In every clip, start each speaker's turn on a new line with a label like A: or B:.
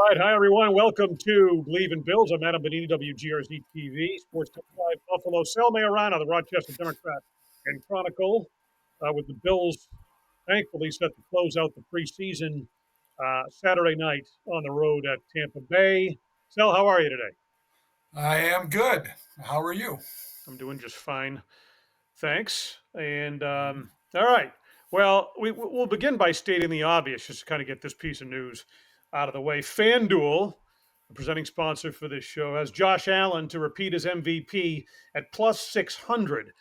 A: All right, hi everyone. Welcome to Believe in Bills. I'm Adam Benini, WGRZ-TV, Sports 25 Buffalo. Sal Mayorana, the Rochester Democrat and Chronicle, with the Bills thankfully set to close out the preseason Saturday night on the road at Tampa Bay. Sal, how are you today?
B: I am good. How are you?
A: I'm doing just fine, thanks. And all right, well, we'll begin by stating the obvious, just to kind of get this piece of news out of the way. FanDuel, the presenting sponsor for this show, has Josh Allen to repeat as MVP at plus 600.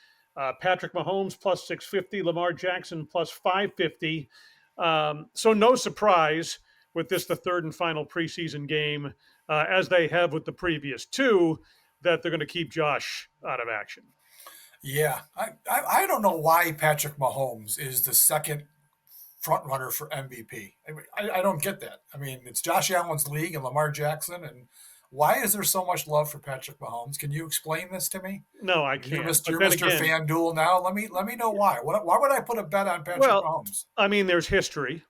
A: Patrick Mahomes plus 650, Lamar Jackson plus 550. So no surprise with this, the third and final preseason game, as they have with the previous two, that they're going to keep Josh out of action.
B: Yeah, I don't know why Patrick Mahomes is the second front runner for MVP. I don't get that. I mean, it's Josh Allen's league and Lamar Jackson, and why is there so much love for Patrick Mahomes? Can you explain this to me?
A: No, I
B: You're
A: can't.
B: Mr.
A: But
B: You're
A: then
B: Mr.
A: again,
B: FanDuel now. Let me know why. Why would I put a bet on Patrick
A: well,
B: Mahomes?
A: I mean, there's history,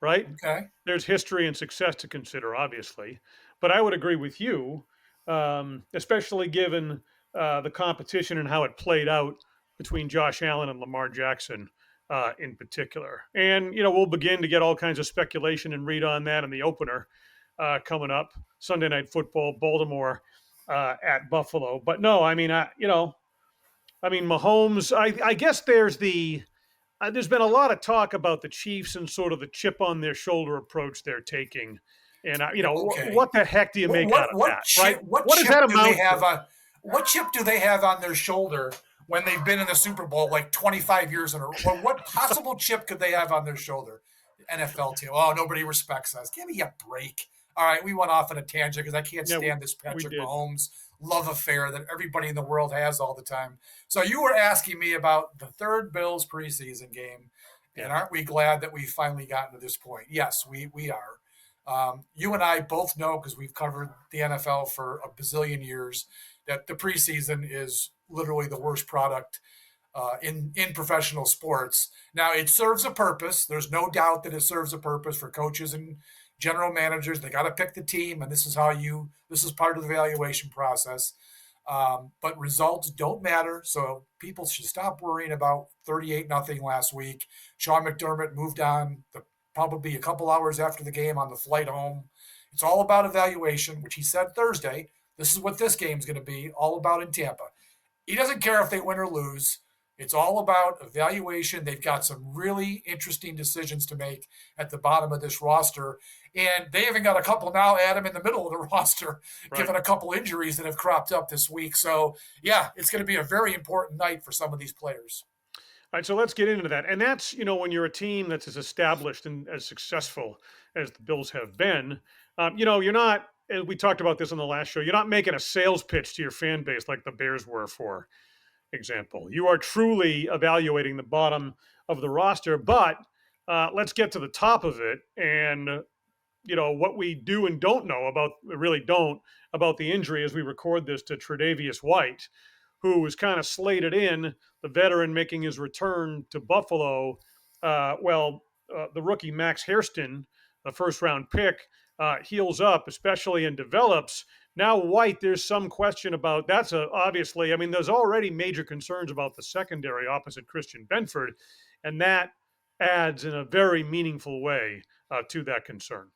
A: right?
B: Okay.
A: There's history and success to consider, obviously. But I would agree with you, especially given the competition and how it played out between Josh Allen and Lamar Jackson in particular. And, we'll begin to get all kinds of speculation and read on that in the opener coming up Sunday Night Football, Baltimore at Buffalo. But no, Mahomes, I guess there's been a lot of talk about the Chiefs and sort of the chip on their shoulder approach they're taking. And,
B: Okay.
A: what the heck do you make out of that, right?
B: What
A: What does
B: chip
A: that
B: do they
A: amount
B: have
A: to?
B: on what chip do they have on their shoulder when they've been in the Super Bowl like 25 years in a row? What possible chip could they have on their shoulder? NFL team. Oh, nobody respects us. Give me a break. All right, we went off on a tangent because I can't
A: Yeah,
B: stand this
A: we
B: Patrick
A: did.
B: Mahomes love affair that everybody in the world has all the time. So you were asking me about the third Bills preseason game, and
A: Yeah.
B: aren't we glad that we finally gotten to this point? Yes, we are. You and I both know because we've covered the NFL for a bazillion years that the preseason is literally the worst product in professional sports. Now it serves a purpose. There's no doubt that it serves a purpose for coaches and general managers. They got to pick the team, and this is this is part of the evaluation process. But results don't matter, so people should stop worrying about 38-0 last week. Sean McDermott moved on probably a couple hours after the game on the flight home. It's all about evaluation, which he said Thursday. This is what this game's going to be all about in Tampa. He doesn't care if they win or lose. It's all about evaluation. They've got some really interesting decisions to make at the bottom of this roster. And they even got a couple now, Adam, in the middle of the roster,
A: Right.
B: given a couple injuries that have cropped up this week. So, yeah, it's going to be a very important night for some of these players.
A: All right, so let's get into that. And that's, when you're a team that's as established and as successful as the Bills have been, you're not, and we talked about this on the last show, you're not making a sales pitch to your fan base like the Bears were, for example. You are truly evaluating the bottom of the roster, but let's get to the top of it. And, what we do and don't know about, really don't, about the injury as we record this to Tre'Davious White, who was kind of slated in, the veteran making his return to Buffalo. The rookie Max Hairston, the first round pick, heals up, especially, and develops. Now, White, there's some question about obviously, there's already major concerns about the secondary opposite Christian Benford, and that adds in a very meaningful way to that concern.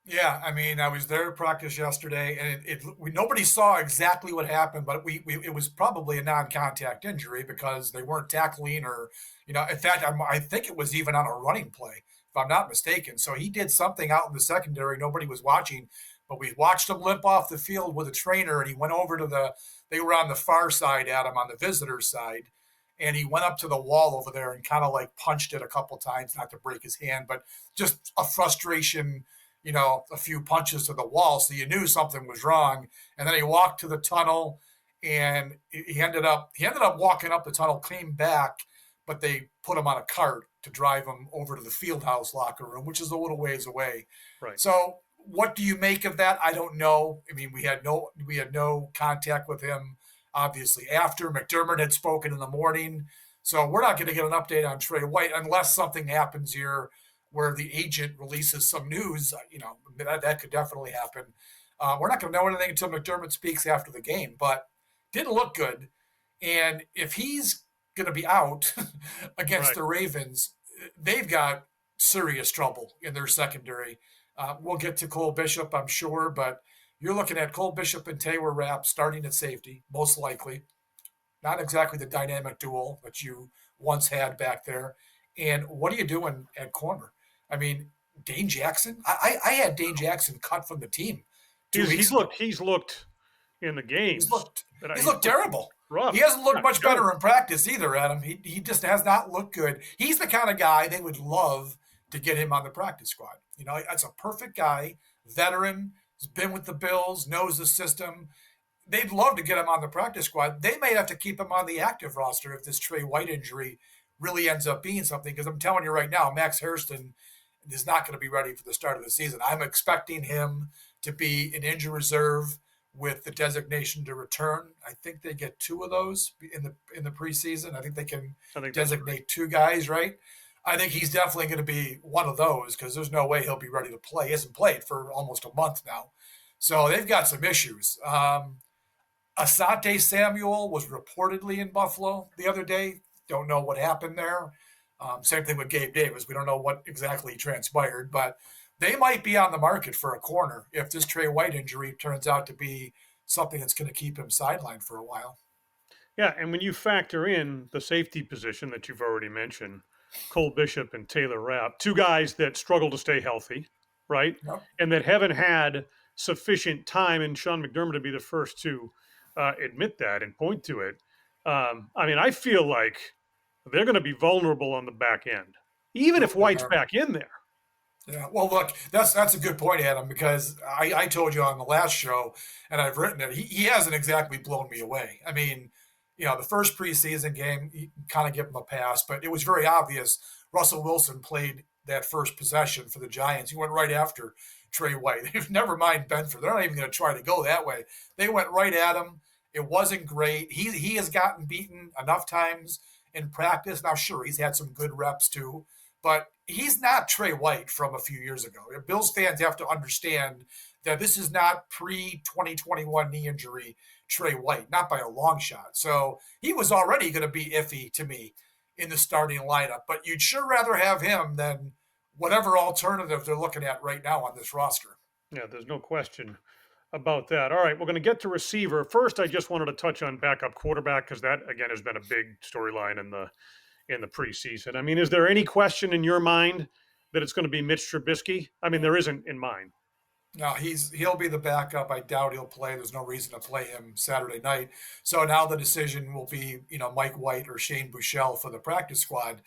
B: Yeah, I was there at practice yesterday, and nobody saw exactly what happened, but it was probably a non-contact injury because they weren't tackling or, in fact, I think it was even on a running play, if I'm not mistaken. So he did something out in the secondary. Nobody was watching, but we watched him limp off the field with a trainer, and he went over to they were on the far side, Adam, on the visitor's side, and he went up to the wall over there and kind of like punched it a couple times, not to break his hand, but just a frustration, a few punches to the wall, so you knew something was wrong. And then he walked to the tunnel, and he ended up walking up the tunnel, came back, but they put him on a cart to drive him over to the Fieldhouse locker room, which is a little ways away.
A: Right.
B: So, what do you make of that? I don't know. We had no contact with him, obviously. After McDermott had spoken in the morning, so we're not going to get an update on Trey White unless something happens here where the agent releases some news, that could definitely happen. We're not going to know anything until McDermott speaks after the game, but didn't look good. And if he's going to be out against
A: Right.
B: the Ravens, they've got serious trouble in their secondary. We'll get to Cole Bishop, I'm sure, but you're looking at Cole Bishop and Taylor Rapp starting at safety, most likely. Not exactly the dynamic duel that you once had back there. And what are you doing at corner? I mean, Dane Jackson. I had Dane Jackson cut from the team two
A: He's
B: weeks
A: he's
B: ago.
A: looked he's looked in the
B: He's
A: games
B: looked
A: that
B: he's
A: he's
B: looked
A: looked
B: terrible. He
A: rough.
B: hasn't looked
A: Yeah,
B: much better
A: terrible.
B: in practice either, Adam. He just has not looked good. He's the kind of guy they would love to get him on the practice squad. That's a perfect guy, veteran, has been with the Bills, knows the system. They'd love to get him on the practice squad. They may have to keep him on the active roster if this Trey White injury really ends up being something. Because I'm telling you right now, Max Hairston is not going to be ready for the start of the season. I'm expecting him to be an injury reserve with the designation to return. I think they get two of those in the preseason. I think they can
A: I think that's right.
B: designate two guys, right? I think he's definitely going to be one of those because there's no way he'll be ready to play. He hasn't played for almost a month now. So they've got some issues. Asante Samuel was reportedly in Buffalo the other day. Don't know what happened there. Same thing with Gabe Davis. We don't know what exactly transpired, but they might be on the market for a corner if this Trey White injury turns out to be something that's going to keep him sidelined for a while.
A: Yeah, and when you factor in the safety position that you've already mentioned, Cole Bishop and Taylor Rapp, two guys that struggle to stay healthy, right?
B: Yep.
A: And that haven't had sufficient time, and Sean McDermott to be the first to admit that and point to it. I mean, I feel like they're going to be vulnerable on the back end, even if
B: They
A: White's
B: are.
A: back in there.
B: Yeah, well, look, that's a good point, Adam, because I told you on the last show, and I've written it. He hasn't exactly blown me away. I mean, the first preseason game, you kind of give him a pass, but it was very obvious. Russell Wilson played that first possession for the Giants. He went right after Trey White. Never mind Benford. They're not even going to try to go that way. They went right at him. It wasn't great. He has gotten beaten enough times in practice. Now, sure, he's had some good reps too, but he's not Trey White from a few years ago. Bills fans have to understand that this is not pre 2021 knee injury Trey White, not by a long shot. So he was already going to be iffy to me in the starting lineup, but you'd sure rather have him than whatever alternative they're looking at right now on this roster.
A: Yeah, there's no question about that. All right, we're going to get to receiver. First, I just wanted to touch on backup quarterback because that again has been a big storyline in the preseason. I mean, is there any question in your mind that it's going to be Mitch Trubisky? I mean, there isn't in mine.
B: No, he'll be the backup. I doubt he'll play. There's no reason to play him Saturday night. So now the decision will be, Mike White or Shane Buechele for the practice squad.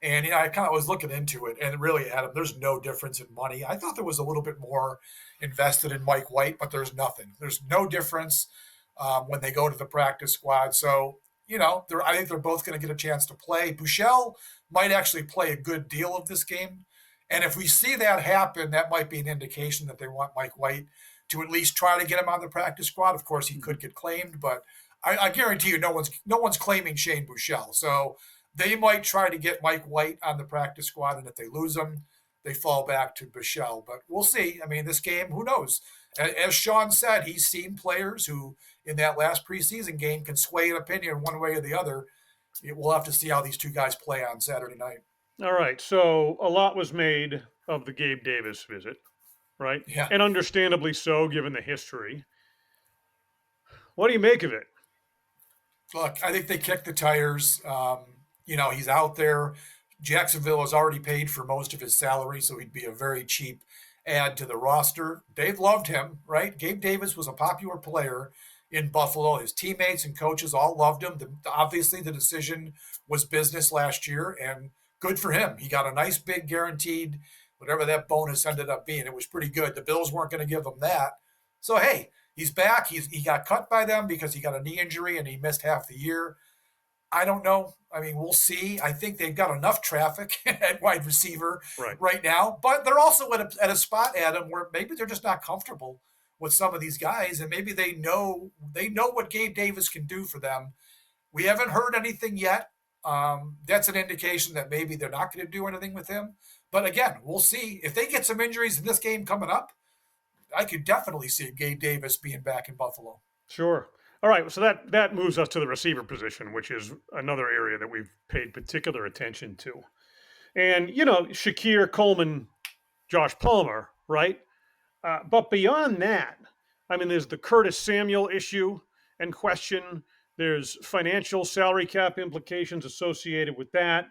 B: And I kind of was looking into it, and really, Adam, there's no difference in money. I thought there was a little bit more invested in Mike White, but there's nothing. There's no difference when they go to the practice squad. So I think they're both going to get a chance to play. Buechele might actually play a good deal of this game. And if we see that happen, that might be an indication that they want Mike White to at least try to get him on the practice squad. Of course, he could get claimed, but I guarantee you, no one's claiming Shane Buechele. So they might try to get Mike White on the practice squad, and if they lose him, they fall back to Buechele. But we'll see. I mean, this game, who knows? As Sean said, he's seen players who, in that last preseason game, can sway an opinion one way or the other. We'll have to see how these two guys play on Saturday night.
A: All right, so a lot was made of the Gabe Davis visit, right?
B: Yeah.
A: And understandably so, given the history. What do you make of it?
B: Look, I think they kicked the tires. He's out there. Jacksonville has already paid for most of his salary, so he'd be a very cheap add to the roster. They've loved him, right? Gabe Davis was a popular player in Buffalo. His teammates and coaches all loved him. Obviously, the decision was business last year, and good for him. He got a nice big guaranteed, whatever that bonus ended up being. It was pretty good. The Bills weren't going to give him that. So, hey, he's back. He got cut by them because he got a knee injury and he missed half the year. I don't know. I mean, we'll see. I think they've got enough traffic at wide receiver
A: Right.
B: right now, but they're also at a spot, Adam, where maybe they're just not comfortable with some of these guys, and maybe they know what Gabe Davis can do for them. We haven't heard anything yet. That's an indication that maybe they're not going to do anything with him. But again, we'll see if they get some injuries in this game coming up. I could definitely see Gabe Davis being back in Buffalo.
A: Sure. All right. So that moves us to the receiver position, which is another area that we've paid particular attention to. And Shakir, Coleman, Josh Palmer, right? But beyond that, I mean, there's the Curtis Samuel issue and question. There's financial salary cap implications associated with that.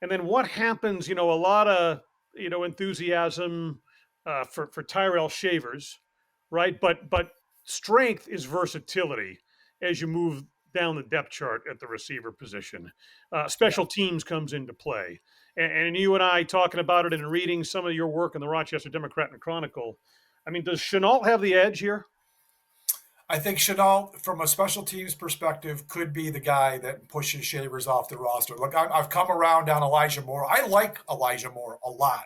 A: And then what happens? A lot of enthusiasm for Tyrell Shavers, right? But strength is versatility as you move down the depth chart at the receiver position.
B: Yeah.
A: Special teams comes into play, and you and I talking about it and reading some of your work in the Rochester Democrat and Chronicle. I mean, does Chenault have the edge here?
B: I think Chenault, from a special teams perspective, could be the guy that pushes Shavers off the roster. Look, I've come around on Elijah Moore. I like Elijah Moore a lot,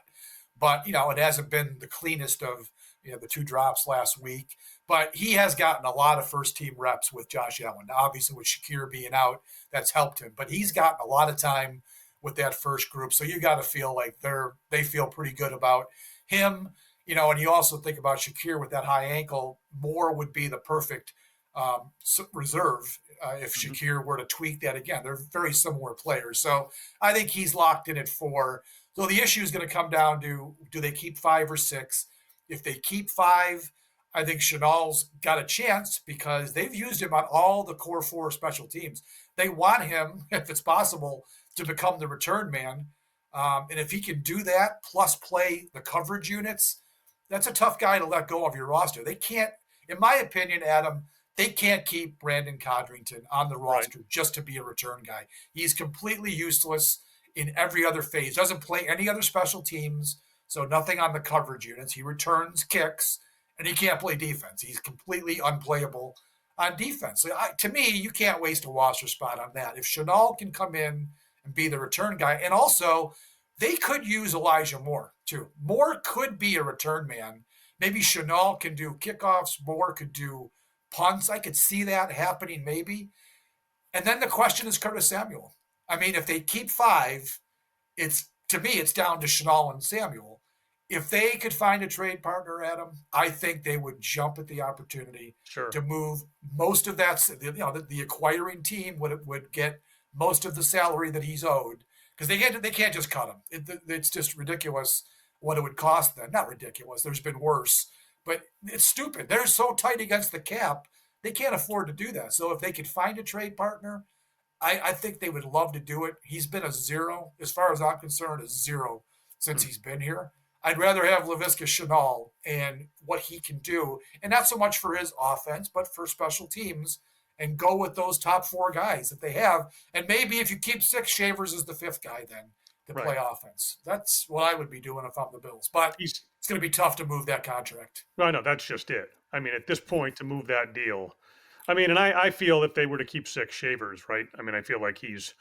B: but it hasn't been the cleanest of the two drops last week. But he has gotten a lot of first team reps with Josh Allen. Now, obviously, with Shakir being out, that's helped him. But he's gotten a lot of time with that first group, so you got to feel like they feel pretty good about him. And you also think about Shakir with that high ankle. Moore would be the perfect reserve if
A: Mm-hmm.
B: Shakir were to tweak that again. They're very similar players. So I think he's locked in at 4. So the issue is going to come down to, do they keep 5 or 6? If they keep 5, I think Chenault's got a chance because they've used him on all the core 4 special teams. They want him, if it's possible, to become the return man. And if he can do that, plus play the coverage units, that's a tough guy to let go of your roster. They can't, in my opinion, Adam, they can't keep Brandon Codrington on the
A: Right.
B: roster just to be a return guy. He's completely useless in every other phase. Doesn't play any other special teams, so nothing on the coverage units. He returns kicks, and he can't play defense. He's completely unplayable on defense. So to me, you can't waste a roster spot on that. If Chenault can come in and be the return guy, and also they could use Elijah Moore too. Moore could be a return man. Maybe Chenault can do kickoffs. Moore could do punts. I could see that happening maybe. And then the question is Curtis Samuel. I mean, if they keep 5, it's, to me, it's down to Chenault and Samuel. If they could find a trade partner, Adam, I think they would jump at the opportunity
A: Sure.
B: to move most of that. The acquiring team would get most of the salary that he's owed, because they can't just cut him. It's just ridiculous what it would cost them. Not ridiculous. There's been worse, but it's stupid. They're so tight against the cap, they can't afford to do that. So if they could find a trade partner, I think they would love to do it. He's been a 0, as far as I'm concerned, a 0 since
A: Hmm.
B: he's been here. I'd rather have Laviska Chenault and what he can do, and not so much for his offense, but for special teams, and go with those top 4 guys that they have. And maybe if you keep 6, Shavers is the 5th guy then to
A: Right.
B: play offense. That's what I would be doing if I'm the Bills. But
A: He's
B: it's going to be tough to move that contract.
A: No, no, that's just it. I mean, at this point, to move that deal, I mean, and I feel if they were to keep 6 Shavers, right? I mean, I feel like he's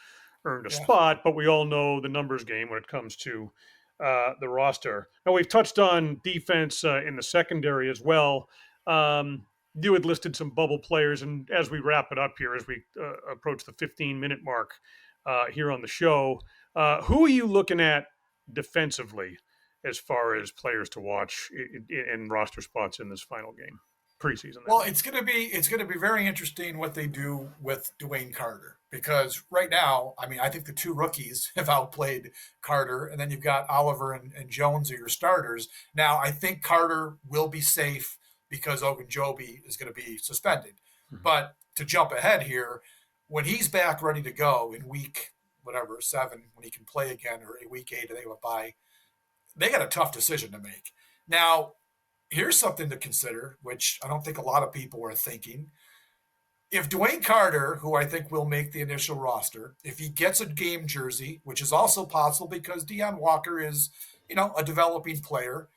A: earned a
B: Yeah.
A: spot, but we all know the numbers game when it comes to the roster. Now, we've touched on defense in the secondary as well. You had listed some bubble players, and as we wrap it up here, as we approach the 15-minute mark here on the show, who are you looking at defensively as far as players to watch in roster spots in this final game, preseason? That
B: Well,
A: is.
B: it's going to be very interesting what they do with Dwayne Carter, because right now, I mean, I think the 2 rookies have outplayed Carter, and then you've got Oliver and Jones are your starters. Now, I think Carter will be safe because Ogunjobi is going to be suspended.
A: Mhm.
B: But to jump ahead here, when he's back ready to go in week whatever 7, when he can play again, or week 8, they have a bye, they got a tough decision to make. Now, here's something to consider, which I don't think a lot of people are thinking. If Dwayne Carter, who I think will make the initial roster, if he gets a game jersey, which is also possible because Deion Walker is, a developing player,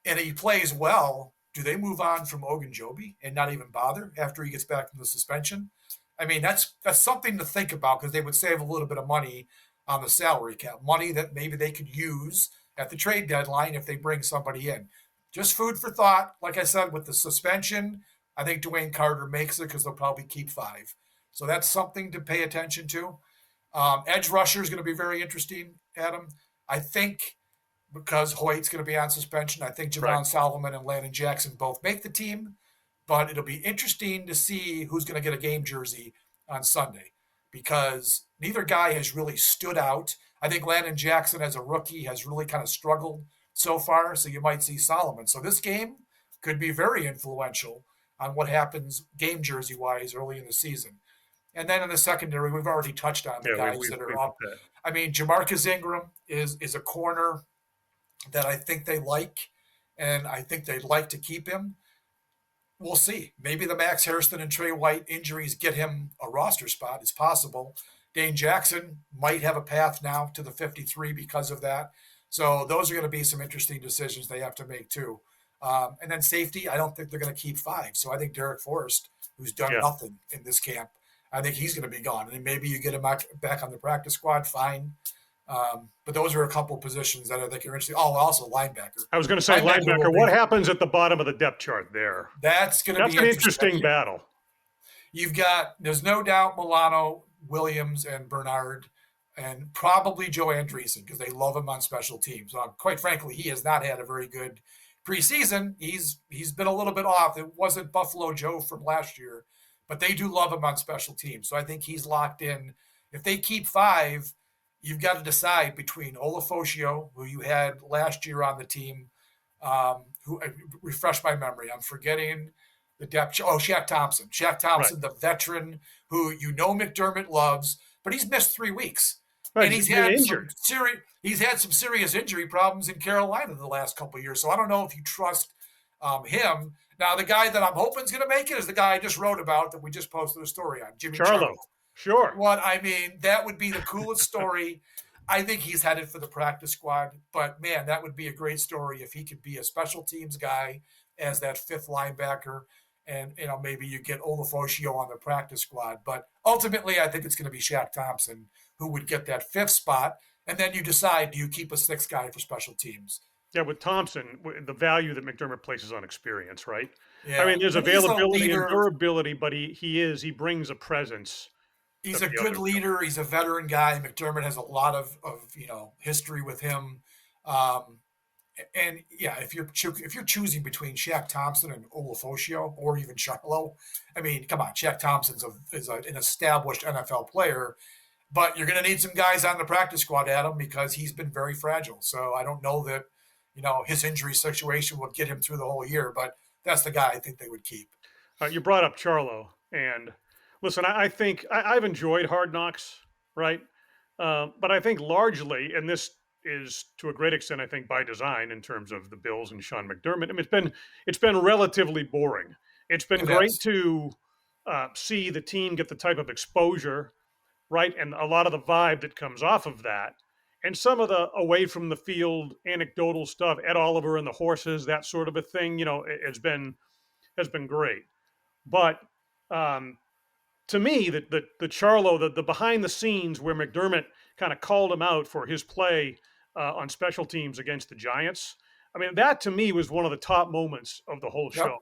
B: and he plays well, do they move on from Ogunjobi and not even bother after he gets back from the suspension? I mean, that's something to think about, because they would save a little bit of money on the salary cap, money that maybe they could use at the trade deadline if they bring somebody in. Just food for thought. Like I said, with the suspension, I think Dwayne Carter makes it because they'll probably keep 5. So that's something to pay attention to. Edge rusher is going to be very interesting, Adam. I think because Hoyt's going to be on suspension. I think
A: Right.
B: Javon Solomon and Landon Jackson both make the team, but it'll be interesting to see who's going to get a game jersey on Sunday because neither guy has really stood out. I think Landon Jackson, as a rookie, has really kind of struggled so far, so you might see Solomon. So this game could be very influential on what happens game jersey wise early in the season. And then in the secondary, we've already touched on the
A: Yeah,
B: guys
A: we've
B: that are
A: hit
B: up.
A: that.
B: I mean, Jamarcus Ingram is a corner that I think they like, and I think they'd like to keep him. We'll see. Maybe the Max Hairston and Trey White injuries get him a roster spot. It's possible. Dane Jackson might have a path now to the 53 because of that. So those are going to be some interesting decisions they have to make too. And then safety, I don't think they're going to keep five. So I think Derek Forrest, who's done
A: Yeah.
B: nothing in this camp, I think he's going to be gone. And maybe you get him back on the practice squad, fine. But those are a couple positions that I think are interesting. Oh, also linebacker.
A: I was going to say
B: Linebacker will
A: linebacker. What
B: be,
A: happens at the bottom of the depth chart there?
B: that's going to
A: That's
B: be
A: an
B: interesting.
A: interesting battle.
B: You've got, there's no doubt, Milano, Williams, and Bernard, and probably Joe Andreessen because they love him on special teams. Quite frankly, he has not had a very good preseason. He's been a little bit off. It wasn't Buffalo Joe from last year, but they do love him on special teams. So I think he's locked in. If they keep five, you've got to decide between Olafoshio, who you had last year on the team, who refresh my memory. I'm forgetting the depth. Oh, Shaq Thompson. Shaq
A: Right.
B: Thompson, the veteran who McDermott loves, but he's missed 3 weeks.
A: Right.
B: And
A: He's been injured.
B: he's had some serious injury problems in Carolina the last couple of years. So I don't know if you trust him. Now, the guy that I'm hoping is going to make it is the guy I just wrote about that we just posted a story on, Jimmy
A: Charlo.
B: Charlo.
A: Sure.
B: That would be the coolest story. I think he's headed for the practice squad, but man, that would be a great story if he could be a special teams guy as that fifth linebacker. And maybe you get Olafoshio on the practice squad. But ultimately, I think it's going to be Shaq Thompson who would get that fifth spot. And then you decide, do you keep a sixth guy for special teams?
A: Yeah, with Thompson, the value that McDermott places on experience, right? I
B: Yeah.
A: mean, there's
B: And he's a
A: availability and
B: leader.
A: durability, but he brings a presence
B: He's
A: that
B: a
A: the
B: good
A: others don't.
B: leader. He's a veteran guy. McDermott has a lot of history with him. Um, and yeah, if you're choosing between Shaq Thompson and Olafoshio or even Charlo, I mean, come on, Shaq Thompson's an established NFL player, but you're going to need some guys on the practice squad, Adam, because he's been very fragile. So I don't know that his injury situation would get him through the whole year, but that's the guy I think they would keep.
A: You brought up Charlo, and listen, I think I've enjoyed Hard Knocks, right? But I think largely, and this is to a great extent, I think by design in terms of the Bills and Sean McDermott. I mean, it's been relatively boring. It's been
B: It
A: great
B: has.
A: to see the team get the type of exposure, right, and a lot of the vibe that comes off of that, and some of the away from the field anecdotal stuff, Ed Oliver and the horses, that sort of a thing. Has been great. But um, to me, the Charlo, the behind the scenes where McDermott kind of called him out for his play on special teams against the Giants. I mean, that to me was one of the top moments of the whole show,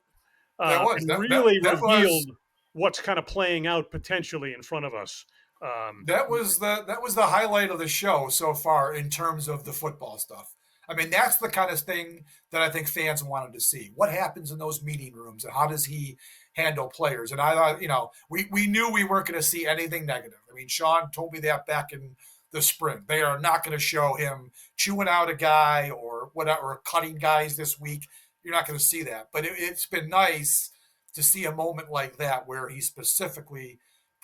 B: Yep. That was
A: and
B: that that
A: really
B: that was
A: revealed what's kind of playing out potentially in front of us. Um,
B: that was the highlight of the show so far in terms of the football stuff. I mean, that's the kind of thing that I think fans wanted to see. What happens in those meeting rooms and how does he handle players? And I thought, we knew we weren't going to see anything negative. I mean, Sean told me that back in the spring. They are not going to show him chewing out a guy or whatever, or cutting guys this week. You're not going to see that. But it's been nice to see a moment like that where he specifically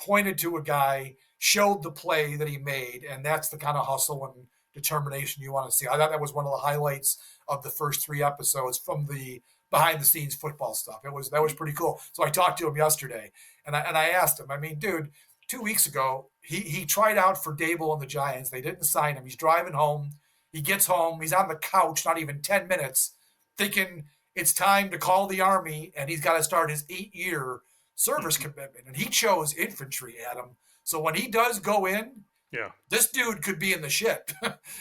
B: pointed to a guy, showed the play that he made, and that's the kind of hustle and determination you want to see. I thought that was one of the highlights of the first 3 episodes from the behind the scenes football stuff. That was pretty cool. So I talked to him yesterday, and I asked him. I mean, dude, 2 weeks ago he tried out for Dable and the Giants. They didn't sign him. He's driving home. He gets home. He's on the couch, not even 10 minutes, thinking it's time to call the army, and he's got to start his 8-year service commitment. And he chose infantry, Adam. So when he does go in,
A: yeah,
B: this dude could be in the ship.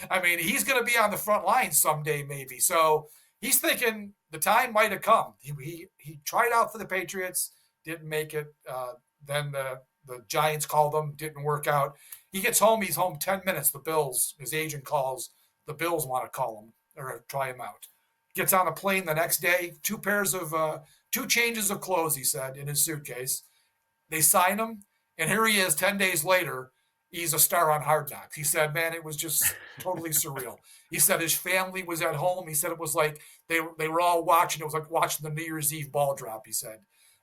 B: I mean, he's going to be on the front line someday, maybe. So he's thinking the time might have come. He tried out for the Patriots, didn't make it. Then the Giants called him, didn't work out. He gets home. He's home 10 minutes. The Bills, his agent calls. The Bills want to call him. or try him out. Gets on a plane the next day, two changes of clothes, he said, in his suitcase. They sign him, and here he is 10 days later. He's a star on Hard Knocks. He said, man, it was just totally surreal. He said his family was at home. He said it was like they were all watching. It was like watching the New Year's Eve ball drop, he said,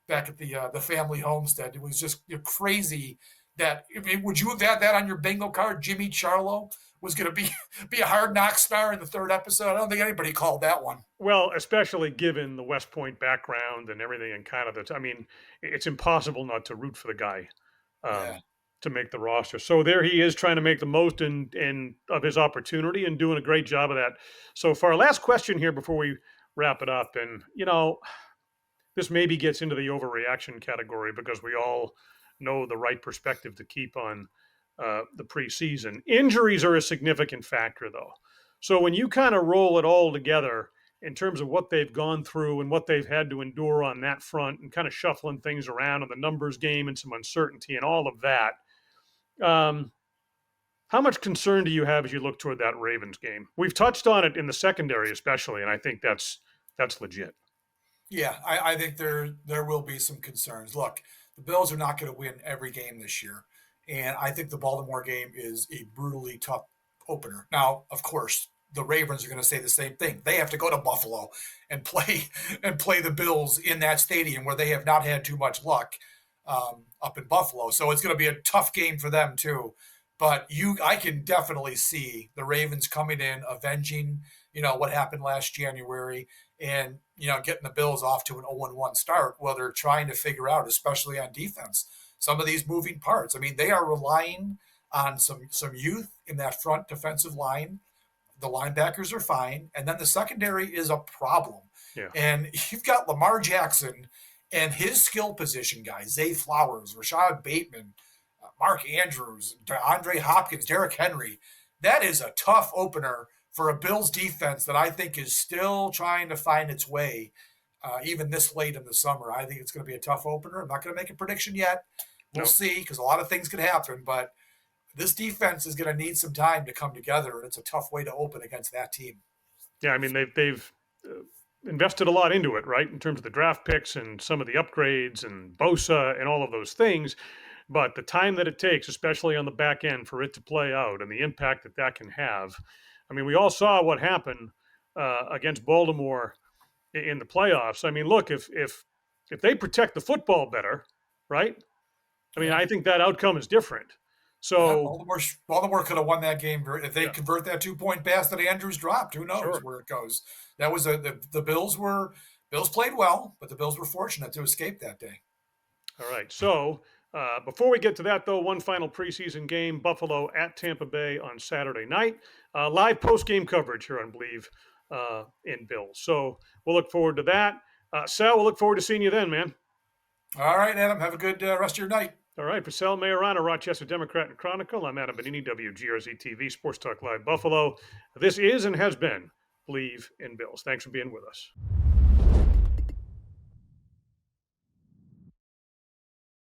B: back at the family homestead. It was just crazy that, I mean, would you have had that on your bingo card? Jimmy Charlo was going to be a Hard Knock star in the third episode. I don't think anybody called that one.
A: Well, especially given the West Point background and everything, and kind of the, I mean, it's impossible not to root for the guy
B: Yeah.
A: um, to make the roster. So there he is trying to make the most in of his opportunity and doing a great job of that so far. Last question here before we wrap it up. And, this maybe gets into the overreaction category because we all know the right perspective to keep on the preseason. Injuries are a significant factor, though. So when you kind of roll it all together in terms of what they've gone through and what they've had to endure on that front and kind of shuffling things around in the numbers game and some uncertainty and all of that, how much concern do you have as you look toward that Ravens game? We've touched on it in the secondary, especially, and I think that's legit.
B: Yeah, I think there will be some concerns. Look, the Bills are not going to win every game this year, and I think the Baltimore game is a brutally tough opener. Now, of course, the Ravens are going to say the same thing. They have to go to Buffalo and play the Bills in that stadium where they have not had too much luck up in Buffalo. So it's going to be a tough game for them too. But I can definitely see the Ravens coming in, avenging, what happened last January, and getting the Bills off to an 0-1 start. Well, they're trying to figure out, especially on defense, some of these moving parts. I mean, they are relying on some youth in that front defensive line. The linebackers are fine, and then the secondary is a problem.
A: Yeah.
B: And you've got Lamar Jackson and his skill position guys, Zay Flowers, Rashad Bateman, Mark Andrews, Andre Hopkins, Derrick Henry. That is a tough opener for a Bills defense that I think is still trying to find its way, even this late in the summer. I think it's going to be a tough opener. I'm not going to make a prediction yet. We'll see, because a lot of things could happen, but this defense is going to need some time to come together, and it's a tough way to open against that team.
A: Yeah, I mean they've invested a lot into it, right, in terms of the draft picks and some of the upgrades and Bosa and all of those things. But the time that it takes, especially on the back end, for it to play out and the impact that that can have. I mean, we all saw what happened against Baltimore in the playoffs. I mean, look, if they protect the football better, right? I mean,
B: Yeah.
A: I think that outcome is different.
B: Yeah,
A: So
B: Baltimore could have won that game if they convert that 2-point pass that Andrews dropped. Who knows
A: sure.
B: where it goes? That was the Bills played well, but the Bills were fortunate to escape that day.
A: All right. So before we get to that, though, one final preseason game, Buffalo at Tampa Bay on Saturday night. Live post-game coverage here on Believe in Bills. So we'll look forward to that. Sal, we'll look forward to seeing you then, man.
B: All right, Adam. Have a good rest of your night.
A: All right. For Sal Mayorana, Rochester Democrat and Chronicle, I'm Adam Benini, WGRZ-TV, Sports Talk Live, Buffalo. This is and has been Believe in Bills. Thanks for being with us.